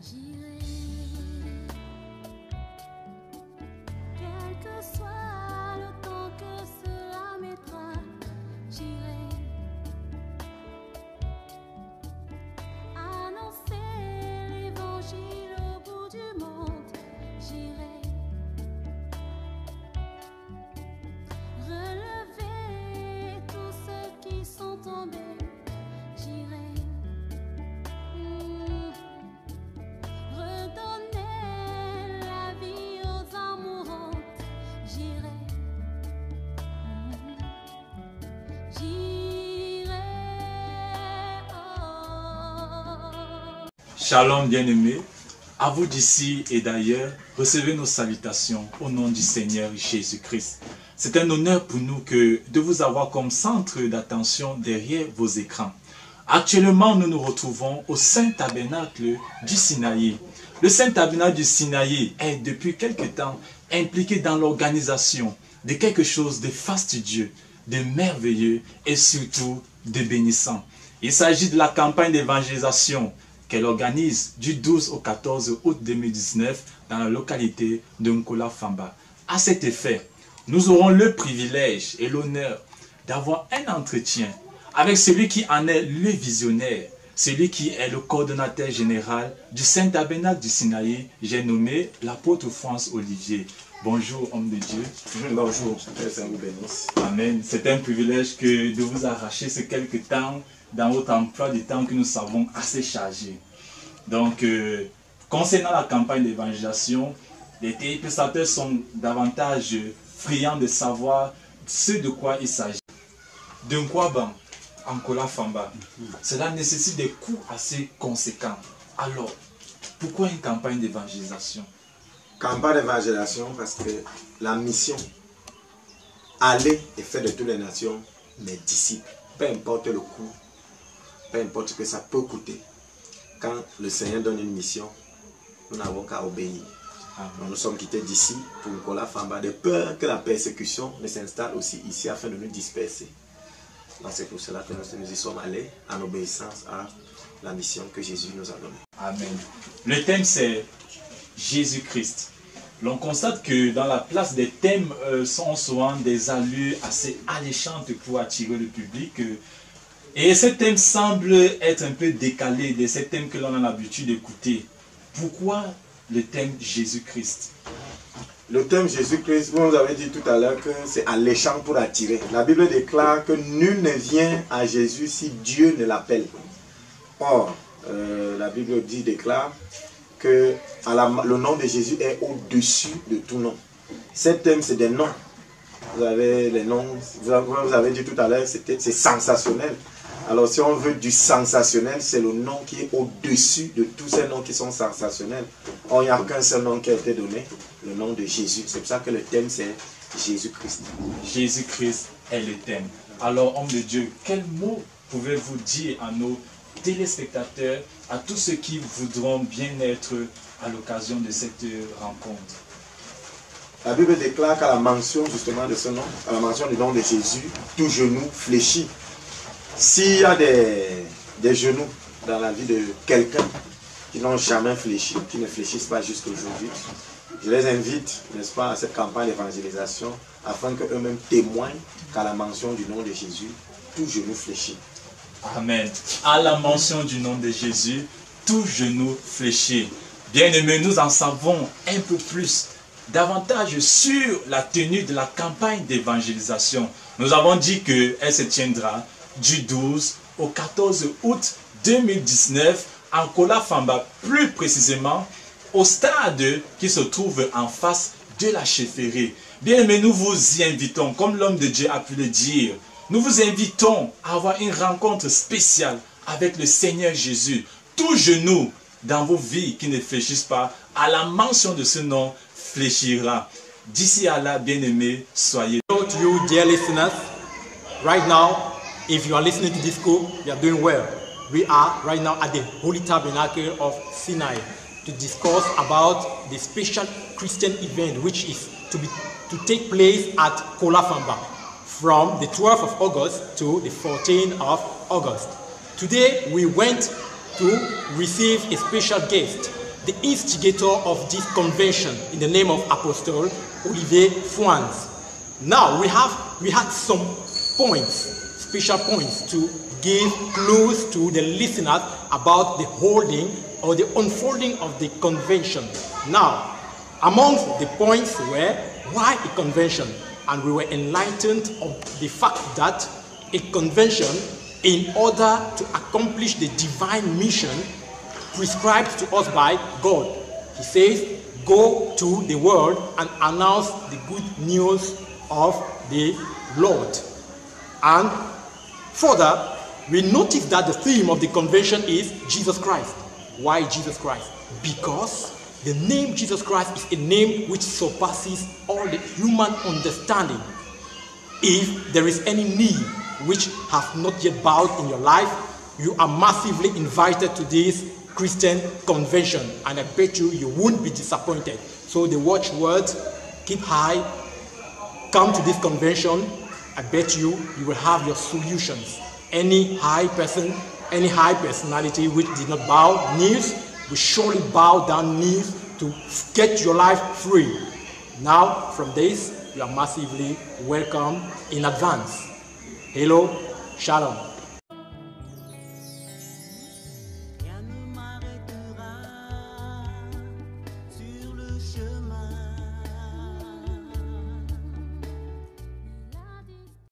J'irai, quel que soit le temps que cela mettra, j'irai annoncer l'évangile au bout du monde, j'irai relever tous ceux qui sont tombés, j'irai redonner la vie aux âmes mourantes, j'irai oh. Shalom bien-aimés, à vous d'ici et d'ailleurs, recevez nos salutations au nom du Seigneur Jésus-Christ. C'est un honneur pour nous de vous avoir comme centre d'attention derrière vos écrans. Actuellement, nous nous retrouvons au Saint-Tabernacle du Sinaï. Le Saint-Tabernacle du Sinaï est depuis quelque temps impliqué dans l'organisation de quelque chose de fastidieux, de merveilleux et surtout de bénissant. Il s'agit de la campagne d'évangélisation qu'elle organise du 12 au 14 août 2019 dans la localité de Nkola Famba. À cet effet, nous aurons le privilège et l'honneur d'avoir un entretien avec celui qui en est le visionnaire, celui qui est le coordonnateur général du Saint-Tabernacle du Sinaï, j'ai nommé l'apôtre France Olivier. Bonjour, homme de Dieu. Bonjour, que ça vous bénisse. Amen. C'est un privilège de vous arracher ces quelques temps dans votre emploi du temps que nous savons assez chargé. Donc, concernant la campagne d'évangélisation, les téléspectateurs sont davantage friands de savoir ce de quoi il s'agit. De Nkwaban, Nkola Famba, cela nécessite des coûts assez conséquents. Alors, pourquoi une campagne d'évangélisation? Campagne d'évangélisation parce que la mission, aller et faire de toutes les nations mes disciples, peu importe le coût, peu importe ce que ça peut coûter. Quand le Seigneur donne une mission, nous n'avons qu'à obéir. Nous sommes quittés d'ici pour Nkola Famba, de peur que la persécution ne s'installe aussi ici afin de nous disperser. C'est pour cela que nous y sommes allés en obéissance à la mission que Jésus nous a donnée. Amen. Le thème c'est Jésus-Christ. L'on constate que dans la place des thèmes sont souvent des allures assez alléchantes pour attirer le public. Et ce thème semble être un peu décalé de ces thèmes que l'on a l'habitude d'écouter. Pourquoi le thème Jésus-Christ? Le thème Jésus-Christ, vous avez dit tout à l'heure que c'est alléchant pour attirer. La Bible déclare que nul ne vient à Jésus si Dieu ne l'appelle. Or, la Bible déclare que le nom de Jésus est au-dessus de tout nom. Ce thème, c'est des noms. Vous avez les noms, vous avez dit tout à l'heure, c'est sensationnel. Alors si on veut du sensationnel, c'est le nom qui est au-dessus de tous ces noms qui sont sensationnels. Or, il n'y a qu'un seul nom qui a été donné, le nom de Jésus. C'est pour ça que le thème, c'est Jésus-Christ. Jésus-Christ est le thème. Alors, homme de Dieu, quel mot pouvez-vous dire à nos téléspectateurs, à tous ceux qui voudront bien être à l'occasion de cette rencontre? La Bible déclare qu'à la mention justement de ce nom, à la mention du nom de Jésus, tout genou fléchit. S'il y a des genoux dans la vie de quelqu'un qui n'ont jamais fléchi, qui ne fléchissent pas jusqu'à aujourd'hui, je les invite, n'est-ce pas, à cette campagne d'évangélisation afin qu'eux-mêmes témoignent qu'à la mention du nom de Jésus, tout genou fléchit. Amen. À la mention du nom de Jésus, tout genou fléchit. Bien-aimés, nous en savons un peu plus, davantage sur la tenue de la campagne d'évangélisation. Nous avons dit qu'elle se tiendra du 12 au 14 août 2019 en Nkola Famba, plus précisément au stade qui se trouve en face de la chefferie. Bien, mais nous vous y invitons, comme l'homme de Dieu a pu le dire, nous vous invitons à avoir une rencontre spéciale avec le Seigneur Jésus. Tout genou dans vos vies qui ne fléchissent pas, à la mention de ce nom, fléchira. D'ici à là, bien-aimés, soyez. Hello to you, dear listeners. Right now, if you are listening to this school, you are doing well. We are right now at the Holy Tabernacle of Sinai to discuss about the special Christian event which is to take place at Nkola Famba from the 12th of August to the 14th of August. Today we went to receive a special guest the instigator of this convention in the name of Apostle Olivier Fouans. Now we had some points, special points to give clues to the listeners about the holding or the unfolding of the convention. Now, amongst the points were why a convention, and we were enlightened of the fact that a convention, in order to accomplish the divine mission prescribed to us by God, he says, go to the world and announce the good news of the Lord. And further, we notice that the theme of the convention is Jesus Christ. Why Jesus Christ? Because the name Jesus Christ is a name which surpasses all the human understanding. If there is any knee which has not yet bowed in your life, you are massively invited to this Christian convention, and I bet you won't be disappointed. So the watchword, keep high, come to this convention. I bet you will have your solutions. Any high person, any high personality which did not bow knees will surely bow down knees to get your life free. Now, from this, you are massively welcome in advance. Hello, Shalom.